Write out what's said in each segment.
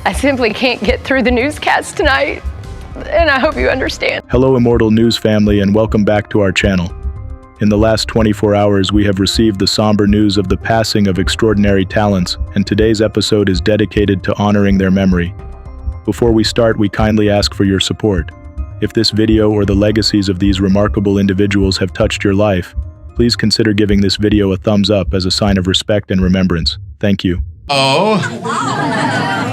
I simply can't get through the newscast tonight, and I hope you understand. Hello, Immortal News family, and welcome back to our channel. In the last 24 hours, we have received the somber news of the passing of extraordinary talents, and today's episode is dedicated to honoring their memory. Before we start, we kindly ask for your support. If this video or the legacies of these remarkable individuals have touched your life, please consider giving this video a thumbs up as a sign of respect and remembrance. Thank you. Oh,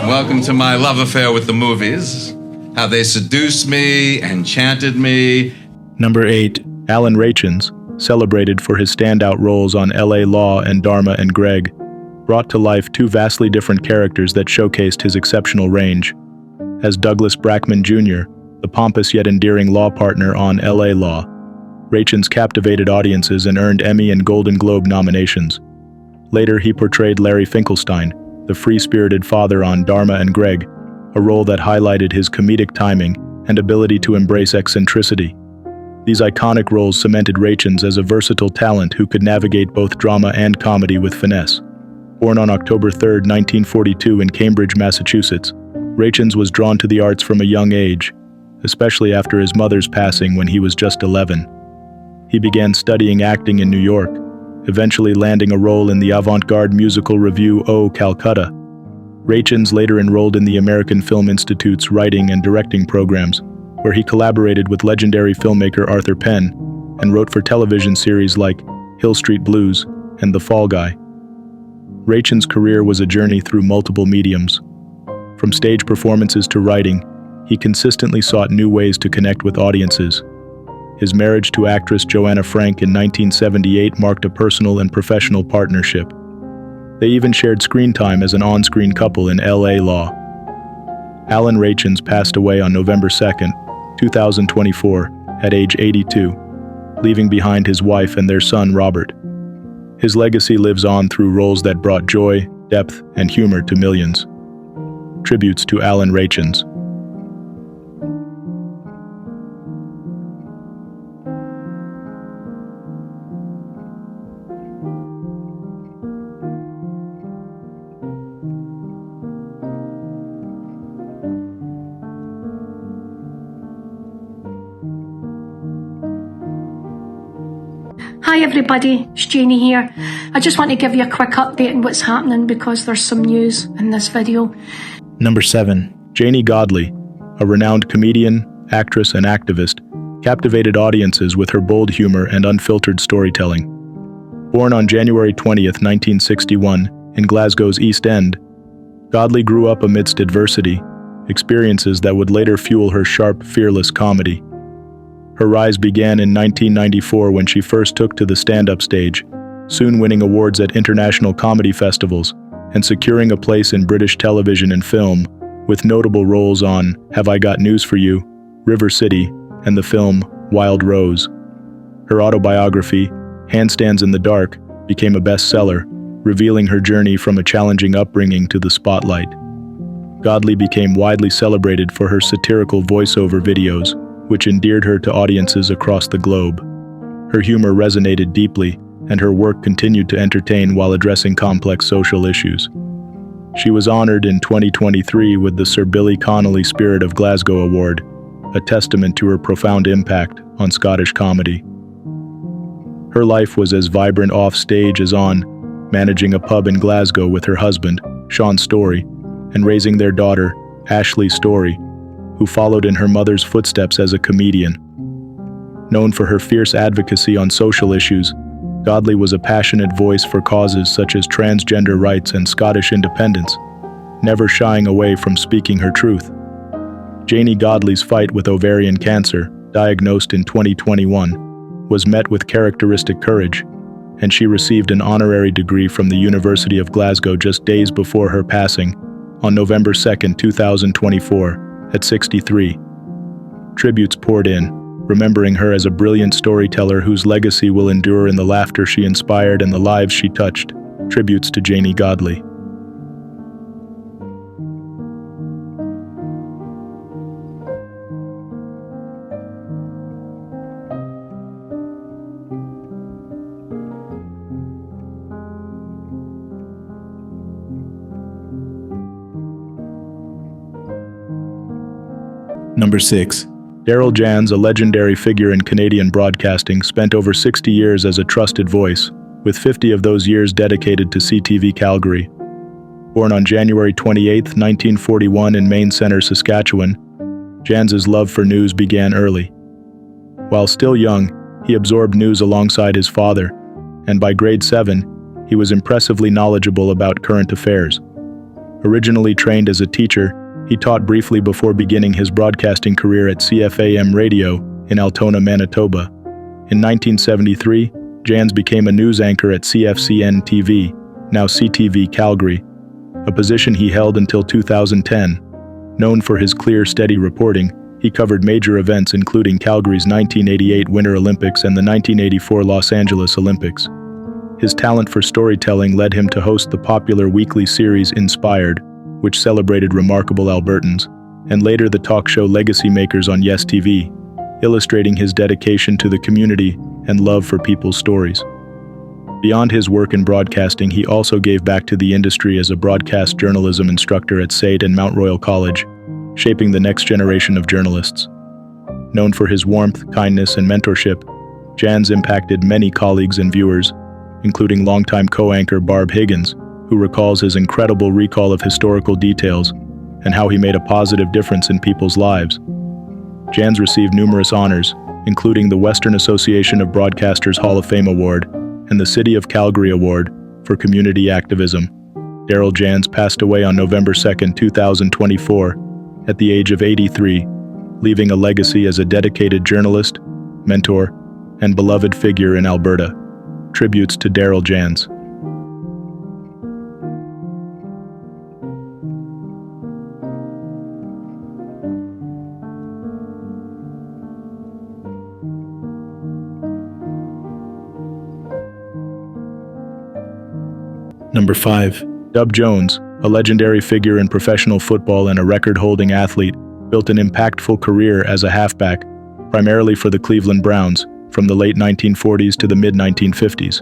welcome to my love affair with the movies. How they seduced me, enchanted me. Number 8. Alan Rachins, celebrated for his standout roles on LA Law and Dharma and Greg, brought to life two vastly different characters that showcased his exceptional range. As Douglas Brackman Jr., the pompous yet endearing law partner on LA Law, Rachins captivated audiences and earned Emmy and Golden Globe nominations. Later, he portrayed Larry Finkelstein, the free-spirited father on Dharma and Greg, a role that highlighted his comedic timing and ability to embrace eccentricity. These iconic roles cemented Rachins as a versatile talent who could navigate both drama and comedy with finesse. Born on October 3, 1942 in Cambridge, Massachusetts, Rachins was drawn to the arts from a young age, especially after his mother's passing when he was just 11. He began studying acting in New York, eventually landing a role in the avant-garde musical revue O Calcutta. Rachins later enrolled in the American Film Institute's writing and directing programs, where he collaborated with legendary filmmaker Arthur Penn and wrote for television series like Hill Street Blues and The Fall Guy. Rachins' career was a journey through multiple mediums. From stage performances to writing, he consistently sought new ways to connect with audiences. His marriage to actress Joanna Frank in 1978 marked a personal and professional partnership. They even shared screen time as an on-screen couple in LA Law. Alan Rachins passed away on November 2, 2024, at age 82, leaving behind his wife and their son Robert. His legacy lives on through roles that brought joy, depth, and humor to millions. Tributes to Alan Rachins. Hi everybody, it's Janie here. I just want to give you a quick update on what's happening because there's some news in this video. Number 7. Janie Godley, a renowned comedian, actress, and activist, captivated audiences with her bold humor and unfiltered storytelling. Born on January 20, 1961, in Glasgow's East End, Godley grew up amidst adversity, experiences that would later fuel her sharp, fearless comedy. Her rise began in 1994 when she first took to the stand-up stage, soon winning awards at international comedy festivals and securing a place in British television and film, with notable roles on Have I Got News for You, River City, and the film Wild Rose. Her autobiography, Handstands in the Dark, became a bestseller, revealing her journey from a challenging upbringing to the spotlight. Godley became widely celebrated for her satirical voiceover videos, which endeared her to audiences across the globe. Her humor resonated deeply, and her work continued to entertain while addressing complex social issues. She was honored in 2023 with the Sir Billy Connolly Spirit of Glasgow Award, a testament to her profound impact on Scottish comedy. Her life was as vibrant off stage as on, managing a pub in Glasgow with her husband, Sean Story, and raising their daughter, Ashley Story, who followed in her mother's footsteps as a comedian. Known for her fierce advocacy on social issues, Godley was a passionate voice for causes such as transgender rights and Scottish independence, never shying away from speaking her truth. Janie Godley's fight with ovarian cancer, diagnosed in 2021, was met with characteristic courage, and she received an honorary degree from the University of Glasgow just days before her passing, on November 2, 2024, at 63. Tributes poured in, remembering her as a brilliant storyteller whose legacy will endure in the laughter she inspired and the lives she touched. Tributes to Janie Godley. Number 6. Daryl Jans, a legendary figure in Canadian broadcasting, spent over 60 years as a trusted voice, with 50 of those years dedicated to CTV Calgary. Born on January 28, 1941 in Maine Centre, Saskatchewan, Jans's love for news began early. While still young, he absorbed news alongside his father, and by grade 7, he was impressively knowledgeable about current affairs. Originally trained as a teacher, he taught briefly before beginning his broadcasting career at CFAM Radio in Altona, Manitoba. In 1973, Jans became a news anchor at CFCN TV, now CTV Calgary, a position he held until 2010. Known for his clear, steady reporting, he covered major events including Calgary's 1988 Winter Olympics and the 1984 Los Angeles Olympics. His talent for storytelling led him to host the popular weekly series Inspired, which celebrated remarkable Albertans, and later the talk show Legacy Makers on Yes TV, illustrating his dedication to the community and love for people's stories. Beyond his work in broadcasting, he also gave back to the industry as a broadcast journalism instructor at SAIT and Mount Royal College, shaping the next generation of journalists. Known for his warmth, kindness, and mentorship, Jans impacted many colleagues and viewers, including longtime co-anchor Barb Higgins, who recalls his incredible recall of historical details and how he made a positive difference in people's lives. Jans received numerous honors, including the Western Association of Broadcasters Hall of Fame Award and the City of Calgary Award for community activism. Darrel Jans passed away on November 2, 2024, at the age of 83, leaving a legacy as a dedicated journalist, mentor, and beloved figure in Alberta. Tributes to Darrel Jans. Number 5. Dub Jones, a legendary figure in professional football and a record-holding athlete, built an impactful career as a halfback, primarily for the Cleveland Browns, from the late 1940s to the mid-1950s.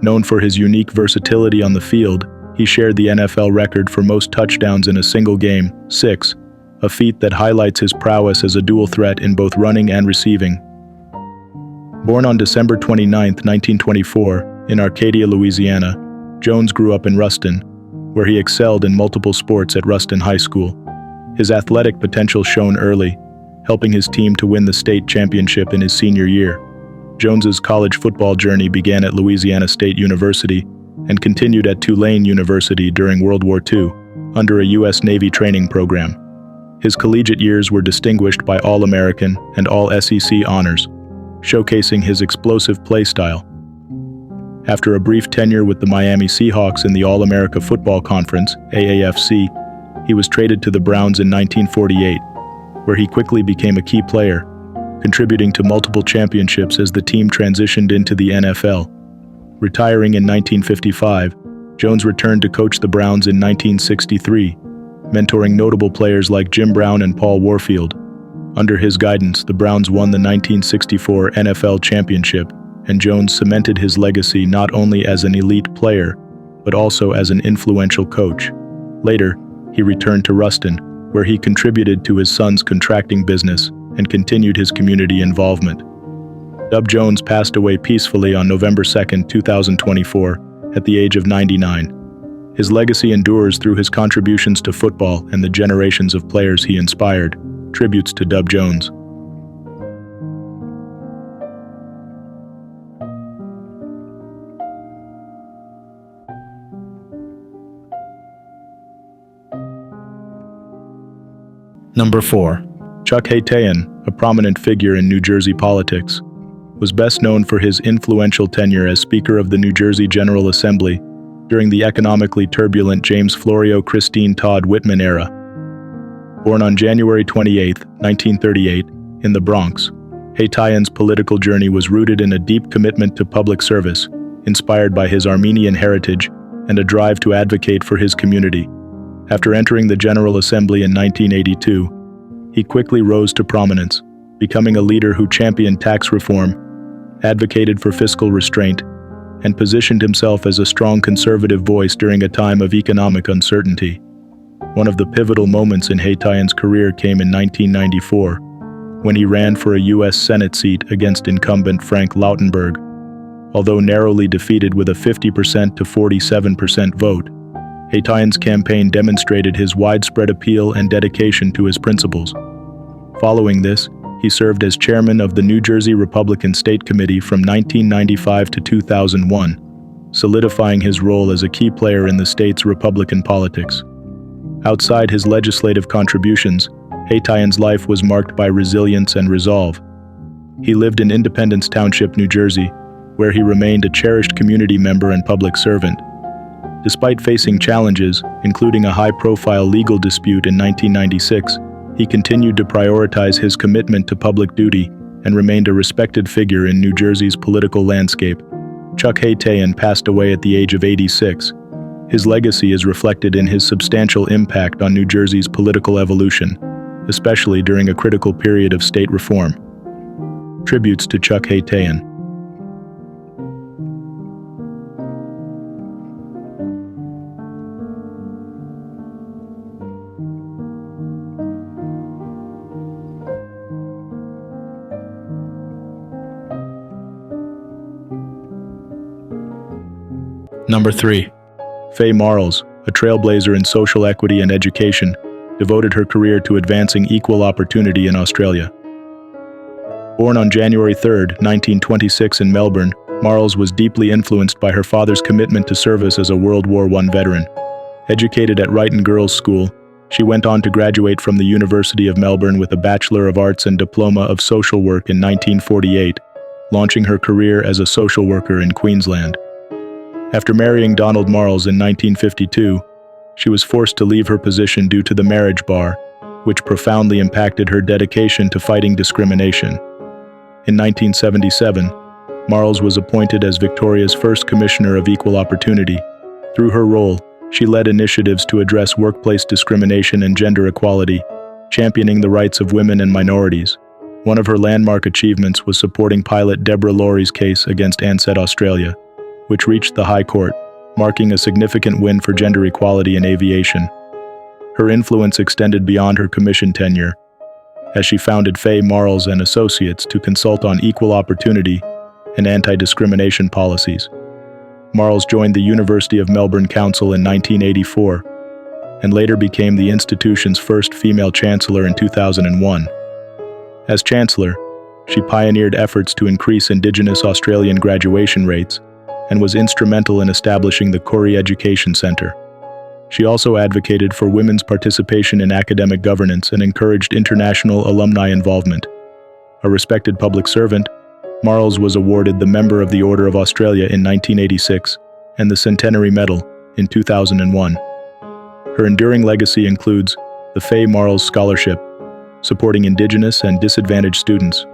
Known for his unique versatility on the field, he shared the NFL record for most touchdowns in a single game, 6, a feat that highlights his prowess as a dual threat in both running and receiving. Born on December 29, 1924, in Arcadia, Louisiana, Jones grew up in Ruston, where he excelled in multiple sports at Ruston High School. His athletic potential shone early, helping his team to win the state championship in his senior year. Jones's college football journey began at Louisiana State University and continued at Tulane University during World War II, under a U.S. Navy training program. His collegiate years were distinguished by All-American and All-SEC honors, showcasing his explosive play style. After a brief tenure with the Miami Seahawks in the All-America Football Conference, AAFC, he was traded to the Browns in 1948, where he quickly became a key player, contributing to multiple championships as the team transitioned into the NFL. Retiring in 1955, Jones returned to coach the Browns in 1963, mentoring notable players like Jim Brown and Paul Warfield. Under his guidance, the Browns won the 1964 NFL championship, and Jones cemented his legacy not only as an elite player, but also as an influential coach. Later, he returned to Ruston, where he contributed to his son's contracting business and continued his community involvement. Dub Jones passed away peacefully on November 2, 2024, at the age of 99. His legacy endures through his contributions to football and the generations of players he inspired. Tributes to Dub Jones. Number 4. Chuck Haytayan, a prominent figure in New Jersey politics, was best known for his influential tenure as Speaker of the New Jersey General Assembly during the economically turbulent James Florio Christine Todd Whitman era. Born on January 28, 1938, in the Bronx, Haytayan's political journey was rooted in a deep commitment to public service, inspired by his Armenian heritage and a drive to advocate for his community. After entering the General Assembly in 1982, he quickly rose to prominence, becoming a leader who championed tax reform, advocated for fiscal restraint, and positioned himself as a strong conservative voice during a time of economic uncertainty. One of the pivotal moments in Haytayan's career came in 1994, when he ran for a U.S. Senate seat against incumbent Frank Lautenberg. Although narrowly defeated with a 50% to 47% vote, Haytayan's campaign demonstrated his widespread appeal and dedication to his principles. Following this, he served as chairman of the New Jersey Republican State Committee from 1995 to 2001, solidifying his role as a key player in the state's Republican politics. Outside his legislative contributions, Haytayan's life was marked by resilience and resolve. He lived in Independence Township, New Jersey, where he remained a cherished community member and public servant. Despite facing challenges, including a high-profile legal dispute in 1996, he continued to prioritize his commitment to public duty and remained a respected figure in New Jersey's political landscape. Chuck Haytayan passed away at the age of 86. His legacy is reflected in his substantial impact on New Jersey's political evolution, especially during a critical period of state reform. Tributes to Chuck Haytayan. Number 3. Fay Marls, a trailblazer in social equity and education, devoted her career to advancing equal opportunity in Australia. Born on January 3, 1926 in Melbourne, Marls was deeply influenced by her father's commitment to service as a World War I veteran. Educated at Wrighton Girls' School, she went on to graduate from the University of Melbourne with a Bachelor of Arts and Diploma of Social Work in 1948, launching her career as a social worker in Queensland. After marrying Donald Marls in 1952, she was forced to leave her position due to the marriage bar, which profoundly impacted her dedication to fighting discrimination. In 1977, Marls was appointed as Victoria's first Commissioner of Equal Opportunity. Through her role, she led initiatives to address workplace discrimination and gender equality, championing the rights of women and minorities. One of her landmark achievements was supporting pilot Deborah Laurie's case against Ansett Australia, which reached the High Court, marking a significant win for gender equality in aviation. Her influence extended beyond her commission tenure, as she founded Fay Marls and Associates to consult on equal opportunity and anti-discrimination policies. Marls joined the University of Melbourne Council in 1984, and later became the institution's first female chancellor in 2001. As chancellor, she pioneered efforts to increase Indigenous Australian graduation rates, and was instrumental in establishing the Koori Education Centre. She also advocated for women's participation in academic governance and encouraged international alumni involvement. A respected public servant, Marls was awarded the Member of the Order of Australia in 1986 and the Centenary Medal in 2001. Her enduring legacy includes the Fay Marls Scholarship, supporting Indigenous and disadvantaged students.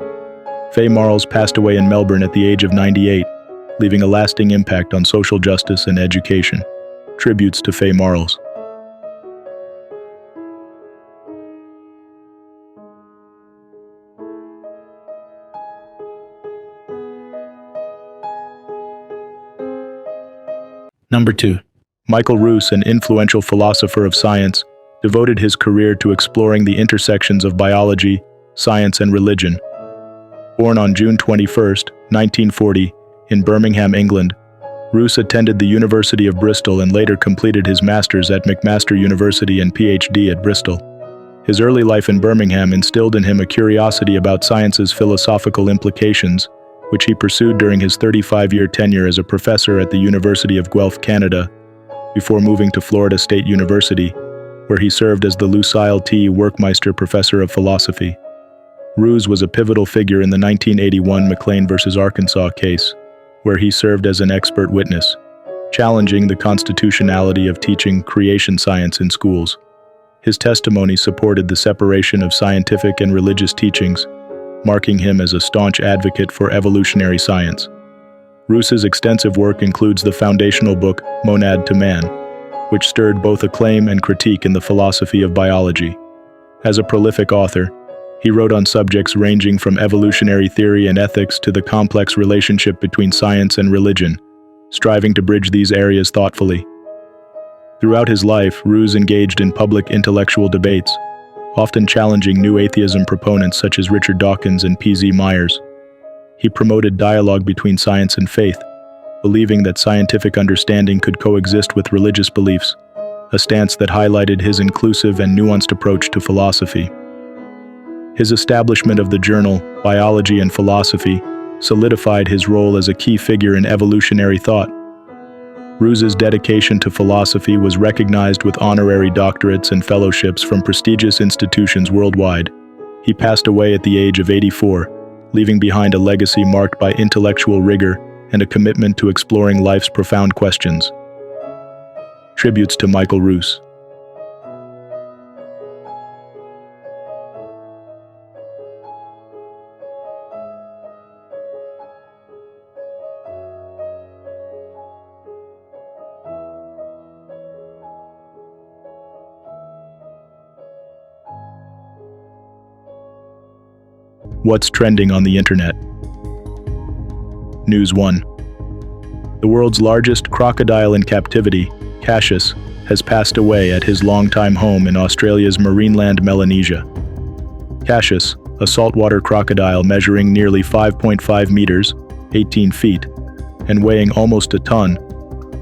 Fay Marls passed away in Melbourne at the age of 98, leaving a lasting impact on social justice and education. Tributes to Fay Marls. Number 2. Michael Ruse, an influential philosopher of science, devoted his career to exploring the intersections of biology, science, and religion. Born on June 21, 1940, in Birmingham, England, Ruse attended the University of Bristol and later completed his master's at McMaster University and PhD at Bristol. His early life in Birmingham instilled in him a curiosity about science's philosophical implications, which he pursued during his 35-year tenure as a professor at the University of Guelph, Canada, before moving to Florida State University, where he served as the Lucille T. Werkmeister Professor of Philosophy. Ruse was a pivotal figure in the 1981 McLean v. Arkansas case, where he served as an expert witness, challenging the constitutionality of teaching creation science in schools. His testimony supported the separation of scientific and religious teachings, marking him as a staunch advocate for evolutionary science. Ruse's extensive work includes the foundational book Monad to Man, which stirred both acclaim and critique in the philosophy of biology. As a prolific author, he wrote on subjects ranging from evolutionary theory and ethics to the complex relationship between science and religion, striving to bridge these areas thoughtfully. Throughout his life, Ruse engaged in public intellectual debates, often challenging new atheism proponents such as Richard Dawkins and P.Z. Myers. He promoted dialogue between science and faith, believing that scientific understanding could coexist with religious beliefs, a stance that highlighted his inclusive and nuanced approach to philosophy. His establishment of the journal, Biology and Philosophy, solidified his role as a key figure in evolutionary thought. Ruse's dedication to philosophy was recognized with honorary doctorates and fellowships from prestigious institutions worldwide. He passed away at the age of 84, leaving behind a legacy marked by intellectual rigor and a commitment to exploring life's profound questions. Tributes to Michael Ruse. What's trending on the internet? News 1. The world's largest crocodile in captivity, Cassius, has passed away at his longtime home in Australia's Marineland, Melanesia. Cassius, a saltwater crocodile measuring nearly 5.5 meters, 18 feet, and weighing almost a ton,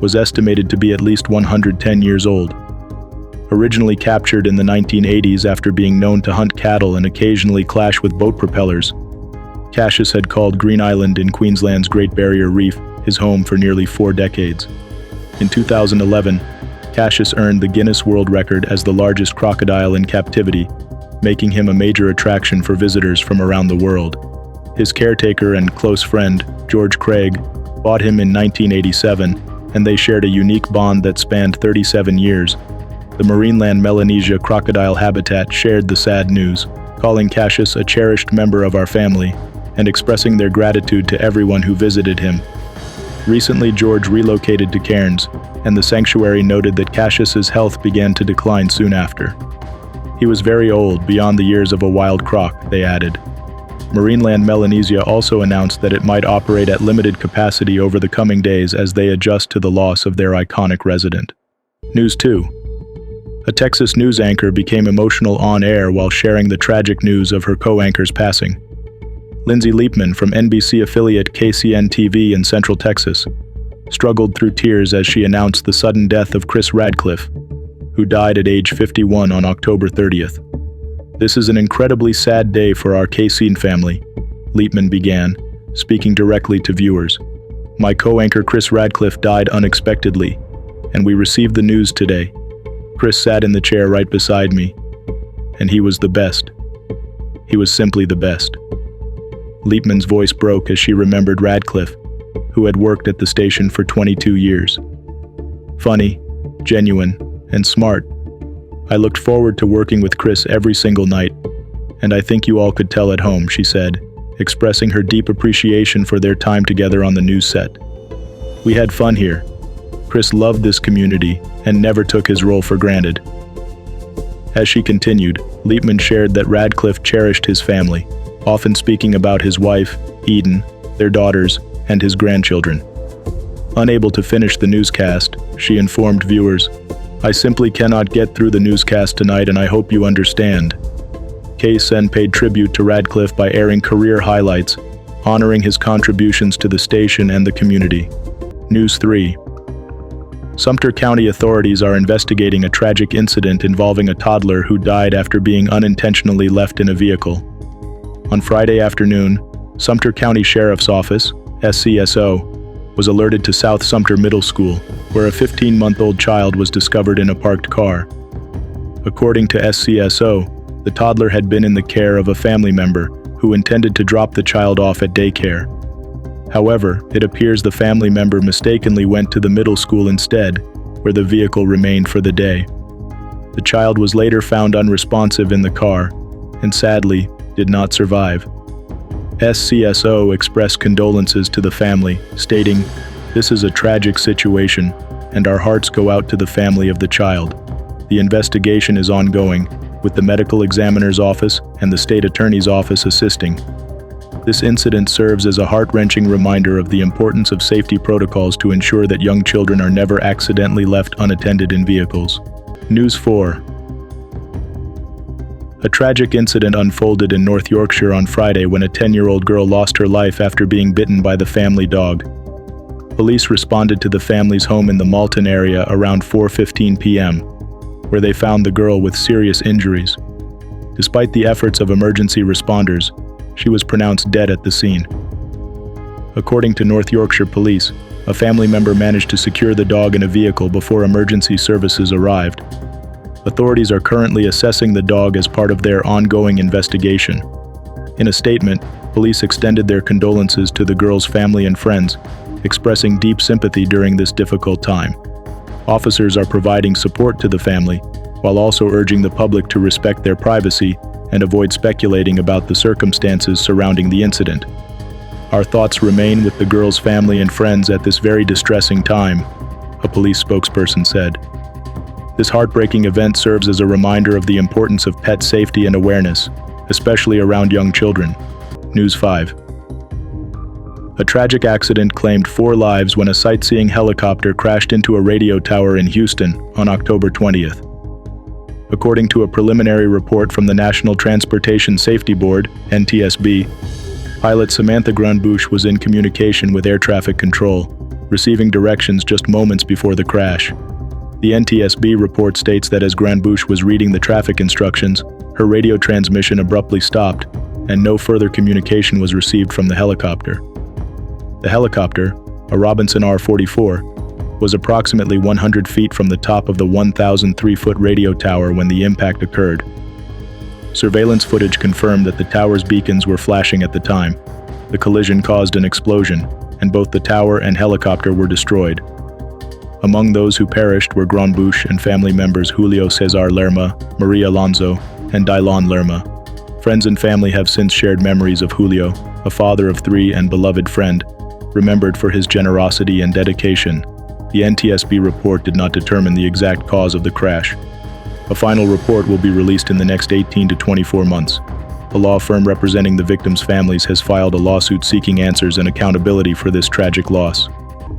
was estimated to be at least 110 years old. Originally captured in the 1980s after being known to hunt cattle and occasionally clash with boat propellers, Cassius had called Green Island in Queensland's Great Barrier Reef his home for nearly 4 decades. In 2011, Cassius earned the Guinness World Record as the largest crocodile in captivity, making him a major attraction for visitors from around the world. His caretaker and close friend, George Craig, bought him in 1987, and they shared a unique bond that spanned 37 years. The Marineland Melanesia crocodile habitat shared the sad news, calling Cassius a cherished member of our family and expressing their gratitude to everyone who visited him. Recently, George relocated to Cairns, and the sanctuary noted that Cassius's health began to decline soon after. He was very old, beyond the years of a wild croc, they added. Marineland Melanesia also announced that it might operate at limited capacity over the coming days as they adjust to the loss of their iconic resident. News 2. A Texas news anchor became emotional on air while sharing the tragic news of her co-anchor's passing. Lindsay Liepman from NBC affiliate KCN-TV in Central Texas struggled through tears as she announced the sudden death of Chris Radcliffe, who died at age 51 on October 30th. "This is an incredibly sad day for our KCN family," Liepman began, speaking directly to viewers. "My co-anchor Chris Radcliffe died unexpectedly, and we received the news today. Chris sat in the chair right beside me, and he was the best. He was simply the best." Liepman's voice broke as she remembered Radcliffe, who had worked at the station for 22 years. "Funny, genuine, and smart. I looked forward to working with Chris every single night, and I think you all could tell at home," she said, expressing her deep appreciation for their time together on the news set. "We had fun here. Chris loved this community and never took his role for granted." As she continued, Liepman shared that Radcliffe cherished his family, often speaking about his wife, Eden, their daughters, and his grandchildren. Unable to finish the newscast, she informed viewers, "I simply cannot get through the newscast tonight, and I hope you understand." KCN paid tribute to Radcliffe by airing career highlights, honoring his contributions to the station and the community. News 3. Sumter County authorities are investigating a tragic incident involving a toddler who died after being unintentionally left in a vehicle. On Friday afternoon, Sumter County Sheriff's Office, SCSO, was alerted to South Sumter Middle School, where a 15-month-old child was discovered in a parked car. According to SCSO, the toddler had been in the care of a family member who intended to drop the child off at daycare. However, it appears the family member mistakenly went to the middle school instead, where the vehicle remained for the day. The child was later found unresponsive in the car, and sadly, did not survive. SCSO expressed condolences to the family, stating, "This is a tragic situation, and our hearts go out to the family of the child. The investigation is ongoing, with the medical examiner's office and the state attorney's office assisting. This incident serves as a heart-wrenching reminder of the importance of safety protocols to ensure that young children are never accidentally left unattended in vehicles. News 4. A tragic incident unfolded in North Yorkshire on Friday when a 10-year-old girl lost her life after being bitten by the family dog. Police responded to the family's home in the Malton area around 4:15 p.m., where they found the girl with serious injuries. Despite the efforts of emergency responders, she was pronounced dead at the scene. According to North Yorkshire Police, a family member managed to secure the dog in a vehicle before emergency services arrived. Authorities are currently assessing the dog as part of their ongoing investigation. In a statement, police extended their condolences to the girl's family and friends, expressing deep sympathy during this difficult time. Officers are providing support to the family, while also urging the public to respect their privacy and avoid speculating about the circumstances surrounding the incident. Our thoughts remain with the girl's family and friends at this very distressing time, a police spokesperson said. This heartbreaking event serves as a reminder of the importance of pet safety and awareness, especially around young children. News 5. A tragic accident claimed 4 lives when a sightseeing helicopter crashed into a radio tower in Houston on October 20th. According to a preliminary report from the National Transportation Safety Board, NTSB, pilot Samantha Grunbush was in communication with air traffic control, receiving directions just moments before the crash. The NTSB report states that as Grunbush was reading the traffic instructions, her radio transmission abruptly stopped, and no further communication was received from the helicopter. The helicopter, a Robinson R-44, was approximately 100 feet from the top of the 1,003-foot radio tower when the impact occurred. Surveillance footage confirmed that the tower's beacons were flashing at the time. The collision caused an explosion, and both the tower and helicopter were destroyed. Among those who perished were Grunbush and family members Julio Cesar Lerma, Maria Alonso, and Dylan Lerma. Friends and family have since shared memories of Julio, a father of 3 and beloved friend, remembered for his generosity and dedication. The NTSB report did not determine the exact cause of the crash. A final report will be released in the next 18 to 24 months. A law firm representing the victims' families has filed a lawsuit seeking answers and accountability for this tragic loss.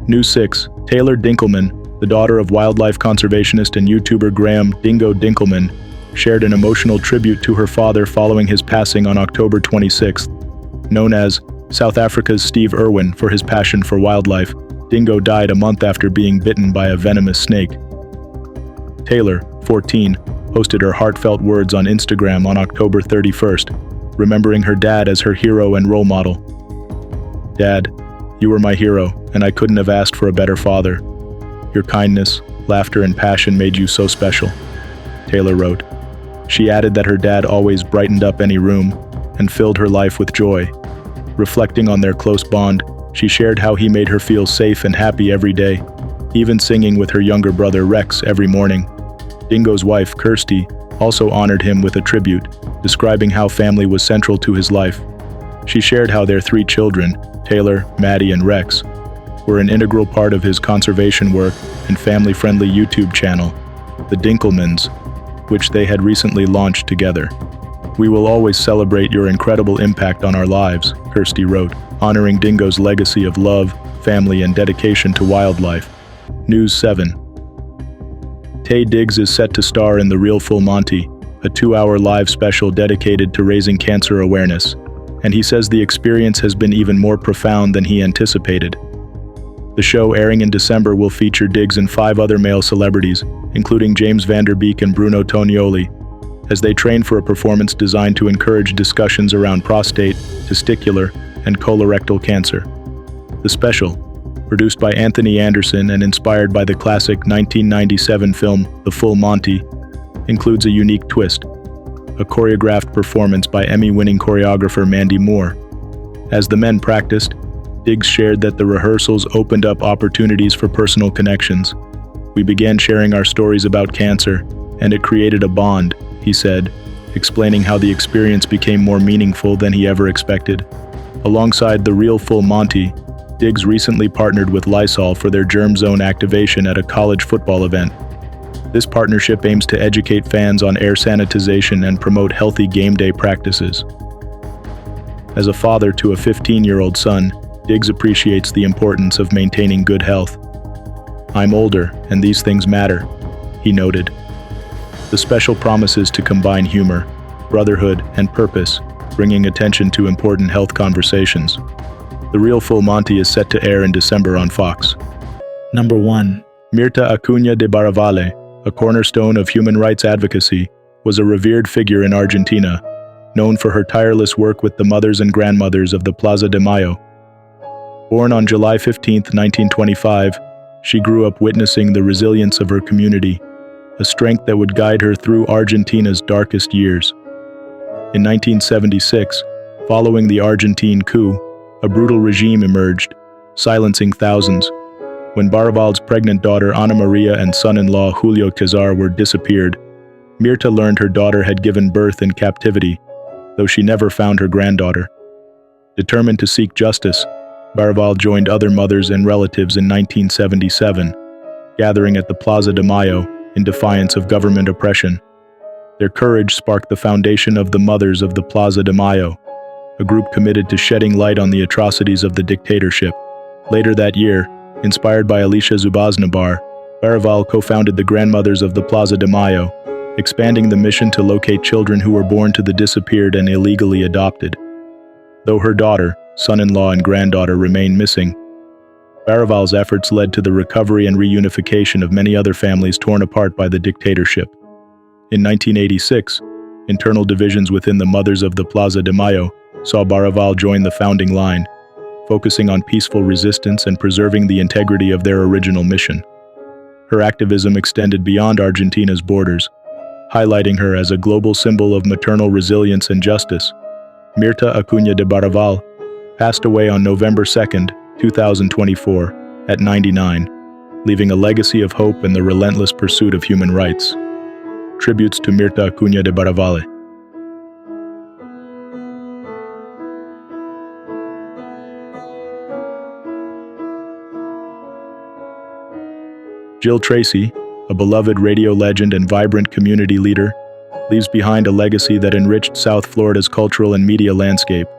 News 6. Taylor Dinkelman, the daughter of wildlife conservationist and YouTuber Graham Dingo Dinkelman, shared an emotional tribute to her father following his passing on October 26th. Known as South Africa's Steve Irwin for his passion for wildlife, Dingo died a month after being bitten by a venomous snake. Taylor, 14, posted her heartfelt words on Instagram on October 31st, remembering her dad as her hero and role model. "Dad, you were my hero, and I couldn't have asked for a better father. Your kindness, laughter, and passion made you so special," Taylor wrote. She added that her dad always brightened up any room and filled her life with joy. Reflecting on their close bond, she shared how he made her feel safe and happy every day, even singing with her younger brother Rex every morning. Dingo's wife, Kirsty, also honored him with a tribute, describing how family was central to his life. She shared how their 3 children, Taylor, Maddie, and Rex, were an integral part of his conservation work and family-friendly YouTube channel, The Dinkelmans, which they had recently launched together. "We will always celebrate your incredible impact on our lives," Kirsty wrote, honoring Dingo's legacy of love, family, and dedication to wildlife. News 7. Tay Diggs is set to star in The Real Full Monty, a 2-hour live special dedicated to raising cancer awareness, and he says the experience has been even more profound than he anticipated. The show, airing in December, will feature Diggs and 5 other male celebrities, including James Van Der Beek and Bruno Tonioli, as they train for a performance designed to encourage discussions around prostate, testicular, and colorectal cancer. The special, produced by Anthony Anderson and inspired by the classic 1997 film The Full Monty, includes a unique twist, a choreographed performance by Emmy-winning choreographer Mandy Moore. As the men practiced, Diggs shared that the rehearsals opened up opportunities for personal connections. "We began sharing our stories about cancer, and it created a bond," he said, explaining how the experience became more meaningful than he ever expected. Alongside The Real Full Monty, Diggs recently partnered with Lysol for their Germ Zone activation at a college football event. This partnership aims to educate fans on air sanitization and promote healthy game day practices. As a father to a 15-year-old son, Diggs appreciates the importance of maintaining good health. "I'm older, and these things matter," he noted. The special promises to combine humor, brotherhood, and purpose, bringing attention to important health conversations. The real Full Monty is set to air in December on Fox. Number 1. Mirta Acuña de Barravale, a cornerstone of human rights advocacy, was a revered figure in Argentina, known for her tireless work with the mothers and grandmothers of the Plaza de Mayo. Born on July 15, 1925, she grew up witnessing the resilience of her community, a strength that would guide her through Argentina's darkest years. In 1976, following the Argentine coup, a brutal regime emerged, silencing thousands. When Barraval's pregnant daughter Ana Maria and son-in-law Julio Cesar were disappeared, Mirta learned her daughter had given birth in captivity, though she never found her granddaughter. Determined to seek justice, Barraval joined other mothers and relatives in 1977, gathering at the Plaza de Mayo in defiance of government oppression. Their courage sparked the foundation of the Mothers of the Plaza de Mayo, a group committed to shedding light on the atrocities of the dictatorship. Later that year, inspired by Alicia Zubaznabar, Barraval co-founded the Grandmothers of the Plaza de Mayo, expanding the mission to locate children who were born to the disappeared and illegally adopted. Though her daughter, son-in-law, and granddaughter remain missing, Barraval's efforts led to the recovery and reunification of many other families torn apart by the dictatorship. In 1986, internal divisions within the Mothers of the Plaza de Mayo saw Barraval join the founding line, focusing on peaceful resistance and preserving the integrity of their original mission. Her activism extended beyond Argentina's borders, highlighting her as a global symbol of maternal resilience and justice. Mirta Acuña de Barraval passed away on November 2, 2024, at 99, leaving a legacy of hope and the relentless pursuit of human rights. Tributes to Mirta Acuña de Barravale. Jill Tracy, a beloved radio legend and vibrant community leader, leaves behind a legacy that enriched South Florida's cultural and media landscape.